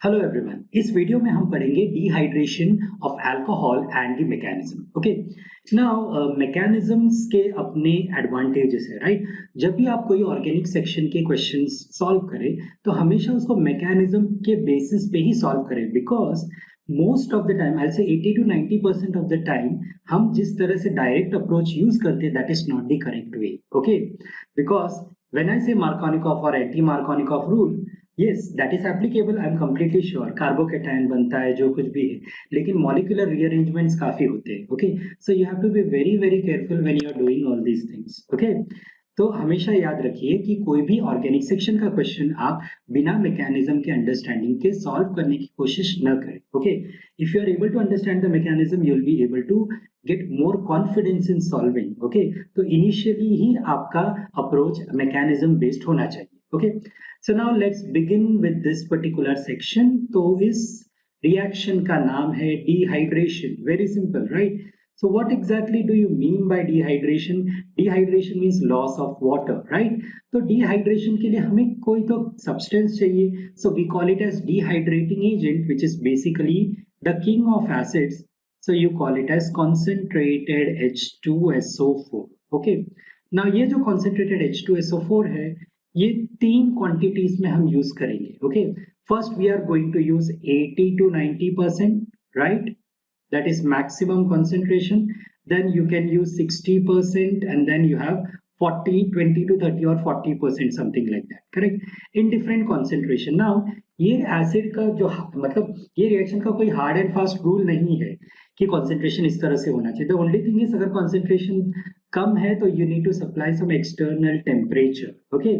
Hello everyone. इस video में हम पढ़ेंगे dehydration of alcohol and the mechanism. Okay, now mechanisms के अपने एडवांटेजेस है, राइट। जब भी आप कोई ऑर्गेनिक सेक्शन के क्वेश्चंस सॉल्व करें तो हमेशा उसको मैकेनिज्म के बेसिस पे ही सॉल्व करें, because most of the time I से 80 to 90% ऑफ द टाइम हम जिस तरह से डायरेक्ट अप्रोच यूज करते हैं that is not the correct way. Okay, because when I से मार्कोनिकॉफ और anti Markovnikov rule, yes that is applicable, I am completely sure, carbocation बनता है जो कुछ भी है, लेकिन मॉलिक्यूलर रीअरेंजमेंट्स काफी होते हैं। Okay, so you have to be very very careful when you are doing all these things. Okay, तो हमेशा याद रखिए कि कोई भी ऑर्गेनिक सेक्शन का क्वेश्चन आप बिना मैकेनिज्म के अंडरस्टैंडिंग के सॉल्व करने की कोशिश न करें। Okay, if you are able to understand the mechanism you will be able to get more confidence in solving. Okay, तो इनिशियली ही आपका अप्रोच मैकेनिज्म बेस्ड होना चाहिए। Okay, so now let's begin with this particular section। तो इस reaction का नाम है dehydration। Very simple, right? So what exactly do you mean by dehydration? Dehydration means loss of water, right? तो dehydration के लिए हमें कोई तो substance चाहिए, so we call it as dehydrating agent, which is basically the king of acids, so you call it as concentrated H2SO4। okay, now ये जो concentrated H2SO4 है ये तीन क्वांटिटीज में हम यूज करेंगे। Okay, first we are going to use 80 to 90%, right, that is maximum concentration, then you can use 60% and then you have 40, 20 to 30 or 40%, something like that, correct, in different concentration। now ये acid का जो मतलब ये reaction का कोई hard and fast rule नहीं है कि कॉन्सेंट्रेशन इस तरह से होना चाहिए। द ओनली थिंग इज अगर कॉन्सेंट्रेशन कम है तो you need to supply some external temperature. Okay,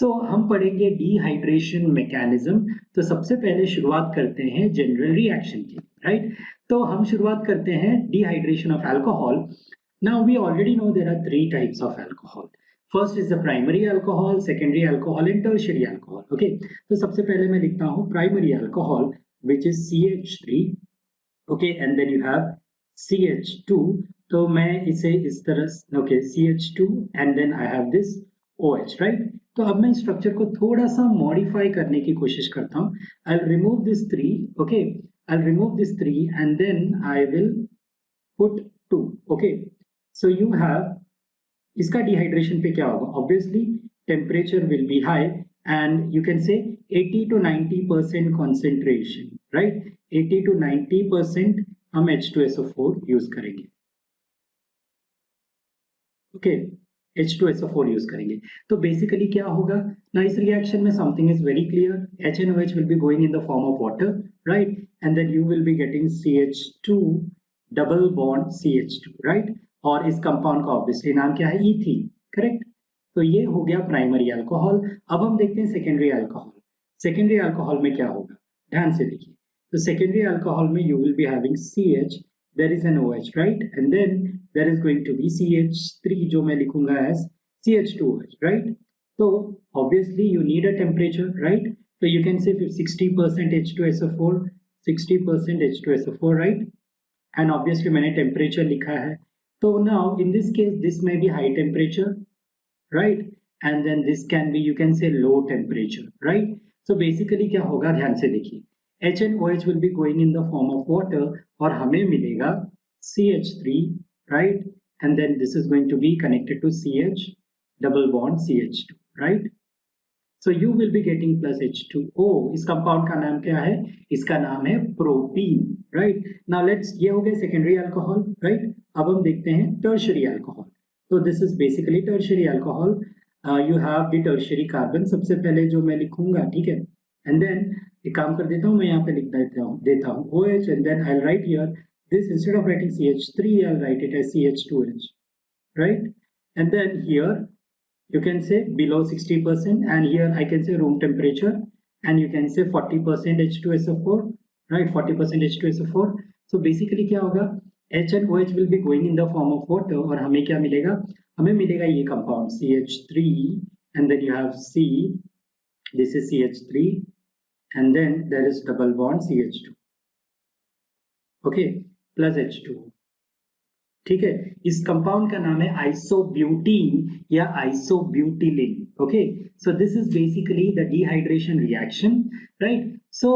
so हम पढ़ेंगे डिहाइड्रेशन मैकेनिज्म। तो सबसे पहले शुरुआत करते हैं जनरल रिएक्शन की, राइट। तो हम शुरुआत करते हैं dehydration of alcohol. Now we already know there are three types of alcohol. First is the primary alcohol, secondary alcohol and tertiary alcohol. Okay, तो सबसे पहले मैं लिखता हूँ primary alcohol which is CH3। Okay, and then you have CH2। तो मैं इसे इस तरह, okay, CH2 and then I have this OH, right. तो अब मैं स्ट्रक्चर को थोड़ा सा मॉडिफाई करने की कोशिश करता हूँ। I will remove this 3, okay, I will remove this 3 and then I will put 2। Okay, so you have, इसका डिहाइड्रेशन पे क्या होगा, obviously temperature will be high and you can say 80 to 90% concentration, right. 80 to 90% हम H2SO4 use करेंगे। Okay, H2SO4 use करेंगे। तो basically क्या होगा ना, इस रिएक्शन में something is very clear, HNOH will be going in the form of water, right, and then you will be getting CH2 double bond CH2, right. और इस कंपाउंड का ऑब्वियसली नाम क्या है, ईथीन, करेक्ट। तो ये हो गया प्राइमरी अल्कोहल। अब हम देखते हैं सेकेंडरी अल्कोहल। सेकेंडरी अल्कोहल में क्या होगा, ध्यान से देखिए। तो सेकेंडरी अल्कोहल में you will be having CH, there is an OH, right, and then there is going to be CH3 जो मैं लिखूंगा as CH2OH, right। तो obviously you need a temperature, right, so you can say 60% H2SO4, 60% H2SO4, right, and obviously मैंने temperature लिखा है। तो now in this case this may be high temperature, right, and then this can be, you can say, low temperature, right। so basically क्या होगा, ध्यान से देखिए, HNOH will be going in the form of water और हमें मिलेगा CH3, right, and then this is going to be connected to CH double bond CH2, right, so you will be getting plus H2O। इस compound का नाम क्या है, इसका नाम है प्रोपीन, राइट। नाउ लेट्स, ये हो गए सेकेंडरी अल्कोहल, राइट। अब हम देखते हैं टर्शियरी अल्कोहल। तो this is basically tertiary alcohol. You have the tertiary carbon, सबसे पहले जो मैं लिखूंगा, ठीक है, एंड देन एक काम कर देता हूँ, मैं यहाँ पे लिख देता हूँ OH and then I will write here this, instead of writing CH3 I'll write it as CH2H, right, and then here you can say below 60% and here I can say room temperature and you can say 40% H2SO4, right, 40% H2SO4। so basically क्या होगा, H and OH will be going in the form of water और हमें क्या मिलेगा, हमें मिलेगा ये compound CH3 and then you have C, this is CH3 and then there is double bond CH2, okay, plus H2, ठीक है, इस कंपाउंड का नाम है आइसोब्यूटीन या isobutylene. Okay, so this is basically the dehydration reaction, right. So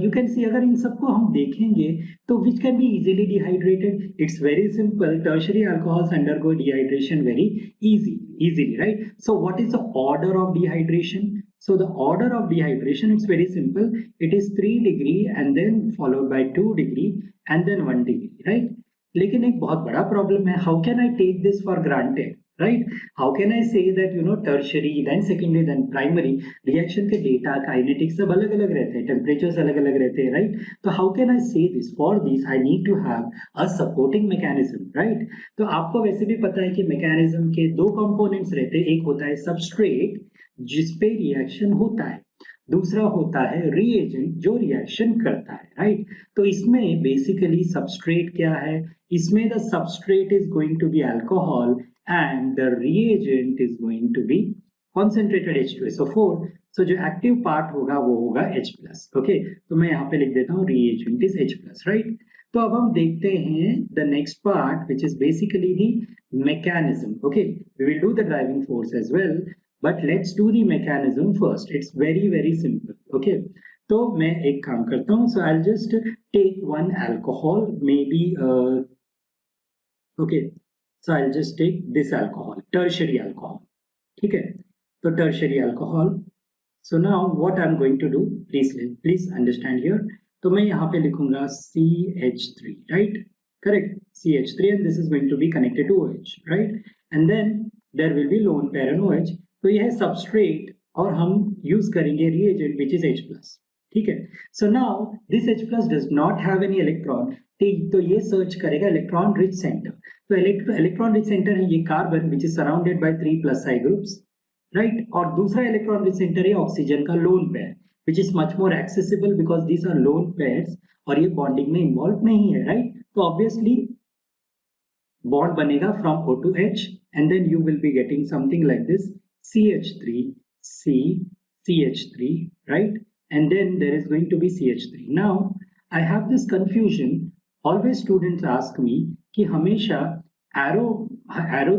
you can see, अगर इन सबको हम देखेंगे तो which can be easily dehydrated, it's very simple, tertiary alcohols undergo dehydration very easily, right? So what is the order of dehydration? So the order of dehydration, it's very simple, it is 3 degree and then followed by 2 degree and then 1 degree, right? लेकिन एक बहुत बड़ा problem है, how can I take this for granted, right? How can I say that tertiary then secondary then primary reaction के data kinetics सब अलग अलग रहते हैं, टेम्परेचर्स अलग अलग रहते हैं, राइट? तो how can I say this? For this I need to have a supporting mechanism, right? तो आपको वैसे भी पता है कि मैकेनिज्म के दो कंपोनेंट्स रहते हैं, एक होता है सबस्ट्रेट जिसपे रिएक्शन होता है, दूसरा होता है रिएजेंट जो रिएक्शन करता है, राइट? तो इसमें बेसिकली सबस्ट्रेट क्या है, इसमें the substrate is going to be alcohol and the reagent is going to be concentrated H2SO4। So जो एक्टिव पार्ट होगा वो होगा H+, ओके? तो मैं यहाँ पे लिख देता हूँ रिएजेंट इज H+, राइट? तो अब हम देखते हैं the next part which is basically the mechanism, okay? We will do the driving force as well, but let's do the mechanism first. It's very simple, okay? तो मैं एक काम करता हूँ, so I'll just take one alcohol, maybe okay, so I'll just take this alcohol, tertiary alcohol, ठीक है? तो tertiary alcohol, so now what I'm going to do, please understand here, तो मैं यहाँ पे लिखूंगा CH3, right? Correct, CH3, and this is going to be connected to OH, right? And then there will be lone pair on OH, तो यह है substrate और हम यूज करेंगे रिएजेंट विच इज H+, ठीक है? So now this H+ does not have any electron, तो ये सर्च करेगा इलेक्ट्रॉन रिच सेंटर। तो इलेक्ट्रॉन रिच सेंटर है ये carbon which is surrounded by 3+ groups, right? और दूसरा इलेक्ट्रॉन रिच सेंटर है ऑक्सीजन का lone pair which is much more accessible because these are lone pairs और ये बॉन्डिंग में इन्वॉल्व नहीं है, राइट? तो ऑब्वियसली बॉन्ड बनेगा from O to H and then you will be getting something like this CH3, C, CH3, right? And then there is going to be CH3. Now, I have this confusion. Always students ask me कि हमेशा arrow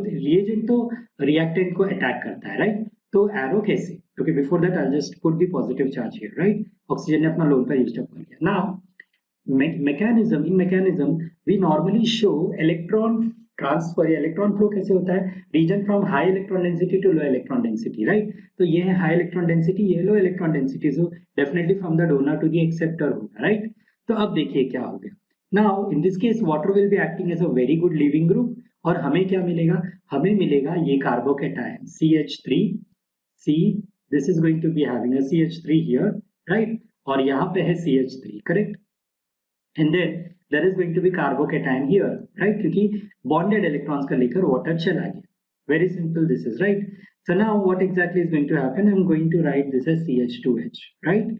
reagent तो reactant को attack करता है, right? तो arrow कैसे? Okay, before that I'll just put the positive charge here, right? Oxygen ने अपना लोन पर यूज अप कर लिया. Now, in mechanism, we normally show electron transfer या इलेक्ट्रॉन फ्लो कैसे होता है, reason from high electron density to low electron density, right? तो ये है हाई इलेक्ट्रॉन डेंसिटी, ये low electron density, so definitely from the donor to the acceptor होगा, right? तो अब देखिए क्या हो गया. Now in this case water will be acting as a very good leaving group और हमें क्या मिलेगा, हमें मिलेगा ये carbocation CH3C, this is going to be having a CH3 here, right? और यहाँ पे है CH3, correct? And then there is going to be carbocation here, right? क्योंकि bonded electrons का लेकर water चला गया. Very simple this is, right? So now what exactly is going to happen? I'm going to write this as CH2H, right?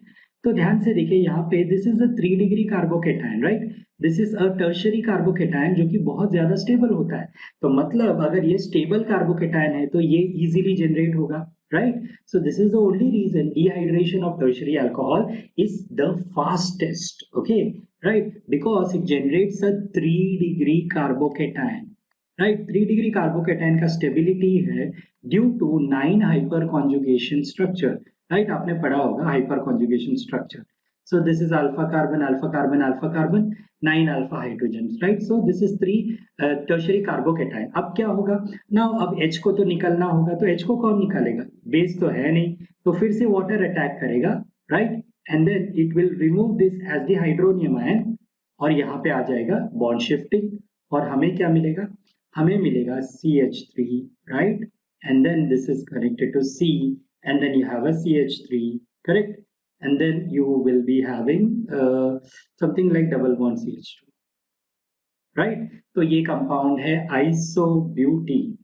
तो ध्यान से देखिए यहाँ पे this is a 3 degree carbocation, right? This is a tertiary carbocation जो कि बहुत ज्यादा stable होता है. तो मतलब अगर ये stable carbocation है तो ये easily generate होगा, right? So this is the only reason dehydration of tertiary alcohol is the fastest, okay? Right, because it generates a 3 degree carbocation, right? 3 degree carbocation का stability है due to 9 hyperconjugation structure, right? आपने पढ़ा होगा hyperconjugation structure. So this is alpha carbon, alpha carbon, alpha carbon, 9 alpha hydrogens, right? So this is 3 tertiary carbocation. अब क्या होगा? Now अब H को तो निकलना होगा, तो H को कौन निकालेगा? बेस तो है नहीं, तो फिर से water attack करेगा, right? And then it will remove this as the hydronium ion और यहाँ पे आ जाएगा bond shifting और हमें क्या मिलेगा, हमें मिलेगा CH3, right? And then this is connected to C and then you have a CH3, correct? And then you will be having something like double bond CH2, right? तो ये compound है isobutene,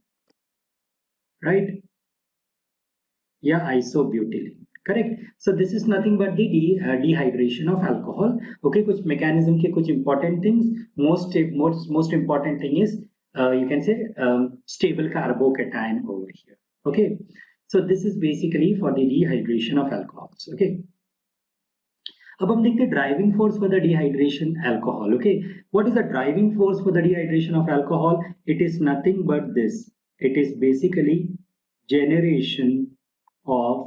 right? या isobutylene, correct? So this is nothing but the dehydration of alcohol. Okay, कुछ mechanism के कुछ important things. Most important thing is you can say stable carbocation over here. Okay, so this is basically for the dehydration of alcohols. Okay, अब हम देखते हैं driving force for the dehydration alcohol. Okay, what is the driving force for the dehydration of alcohol? It is nothing but this. It is basically generation of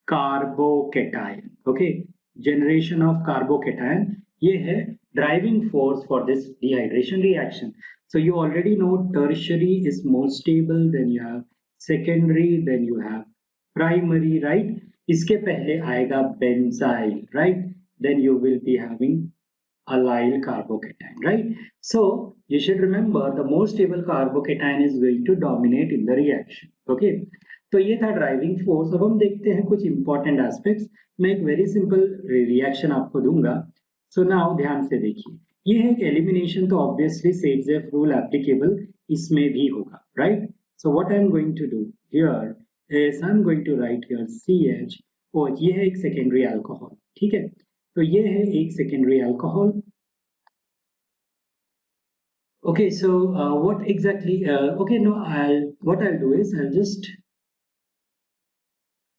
carbocation. Okay, generation of carbocation, ये है driving force for this dehydration reaction. So you already know tertiary is more stable, then you have secondary, then you have primary, right? इसके पहले आएगा benzyl, right? Then you will be having allyl carbocation, right? So you should remember the more stable carbocation is going to dominate in the reaction. Okay, तो ये था driving force. अब हम देखते हैं कुछ इंपॉर्टेंट एस्पेक्ट्स. मैं एक वेरी सिंपल रिएक्शन आपको दूंगा. सो नाउ ध्यान से देखिए, ये है एक एलिमिनेशन, तो ऑब्वियसली सेट-जेफ रूल एप्लीकेबल इसमें भी होगा, right? So what I am going to do here is I am going to write here CH. ये है एक सेकेंडरी अल्कोहल, ठीक है? तो ये है एक secondary alcohol. Okay, so what exactly? Okay, no, what I'll do is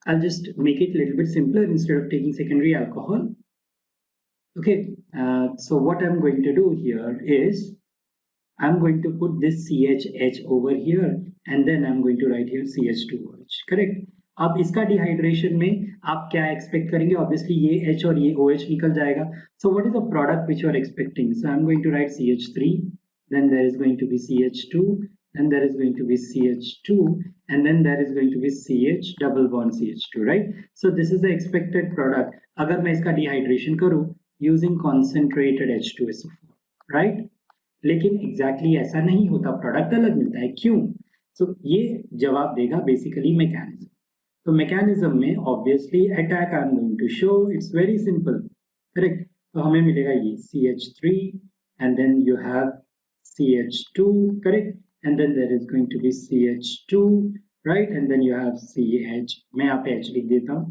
I'll just make it a little bit simpler instead of taking secondary alcohol. Okay, so what I'm going to do here is I'm going to put this CHH over here and then I'm going to write here CH2OH. Correct? अब इसका dehydration में आप क्या expect करेंगे? Obviously ये H और ये OH निकल जाएगा. So what is the product which you are expecting? So I'm going to write CH3, then there is going to be CH2, and there is going to be CH2, and then there is going to be CH double bond CH2, right? So this is the expected product. अगर मैं इसका dehydration करूं using concentrated H2SO4, right? लेकिन exactly ऐसा नहीं होता, product अलग मिलता है. क्यों? So ये जवाब देगा बेसिकली मैकेनिज्म. तो मैकेनिज्म में obviously attack I am going to show. It's very simple, correct? तो हमें मिलेगा ये CH3 and then you have CH2, correct? And then there is going to be CH2, right? And then you have CH. मैं यहाँ पे H लिख देता हूँ,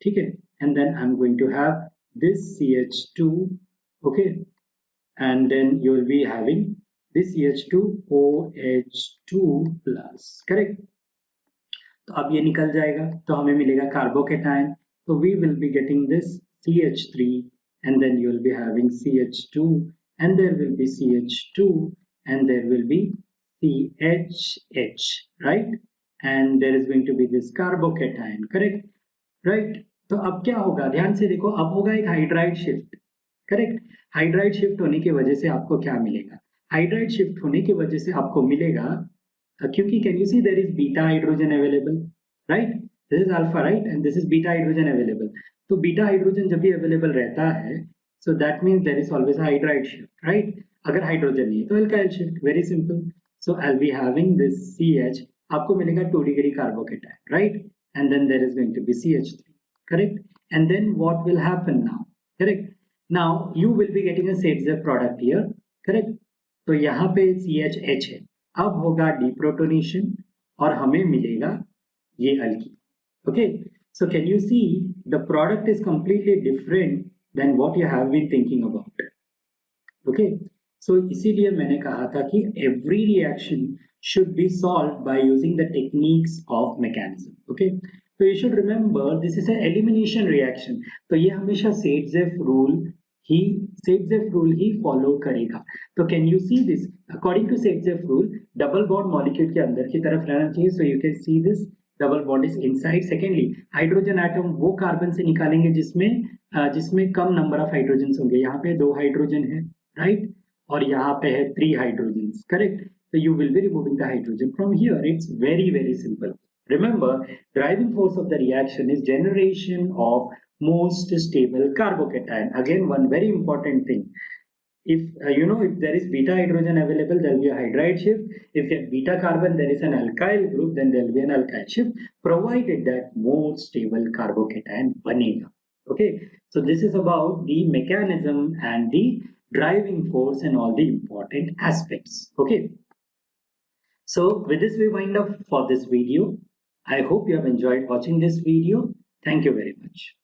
ठीक है? And then I'm going to have this CH2, okay? And then you will be having this CH2OH2 plus, correct? तो अब ये निकल जाएगा, तो हमें मिलेगा कार्बोकेटायन. तो we will be getting this CH3 and then you will be having CH2 and there will be CH2 and there will be CHH, right? And there is going to be this carbocation, correct? Right? तो अब क्या होगा? ध्यान से देखो, अब होगा एक hydride shift, correct? Hydride shift होने की वजह से आपको क्या मिलेगा? हाइड्राइड शिफ्ट होने की वजह से आपको मिलेगा, क्योंकि can you see there is beta hydrogen available, right? This is alpha, right? And this is beta hydrogen available. तो बीटा हाइड्रोजन जब भी अवेलेबल रहता है, so that means there is always hydride shift, right? अगर hydrogen नहीं है तो alkyl shift. Very simple. So I will be having this CH, आपको मिलेगा 2 degree carbocation, right? And then there is going to be CH3, correct? And then what will happen now? Correct? Now you will be getting a Setzeff product here, correct? तो यहाँ पे CHH है. अब होगा deprotonation और हमें मिलेगा ये alkyne. Okay? So can you see the product is completely different than what you have been thinking about. Okay? So इसीलिए मैंने कहा था कि every reaction should be solved by using the techniques of mechanism. Okay? So you should remember this is an elimination reaction. तो ये हमेशा Setzeff rule ही follow करेगा. तो can you see this? According to Setzeff rule, double bond molecule के अंदर की तरफ रहना चाहिए. So you can see this double bond is inside. Secondly, hydrogen atom वो कार्बन से निकालेंगे जिसमें कम number of hydrogens होंगे. यहाँ पे 2 हाइड्रोजन है, right? और यहाँ पे है 3 hydrogens, correct? So you will be removing the hydrogen from here. It's very, very simple. Remember, driving force of the reaction is generation of most stable carbocation. Again, one very important thing. If if there is beta hydrogen available, there will be a hydride shift. If you have beta carbon, there is an alkyl group, then there will be an alkyl shift, provided that more stable carbocation banega. Okay, so this is about the mechanism and the driving force and all the important aspects. Okay, so with this we wind up for this video. I hope you have enjoyed watching this video. Thank you very much.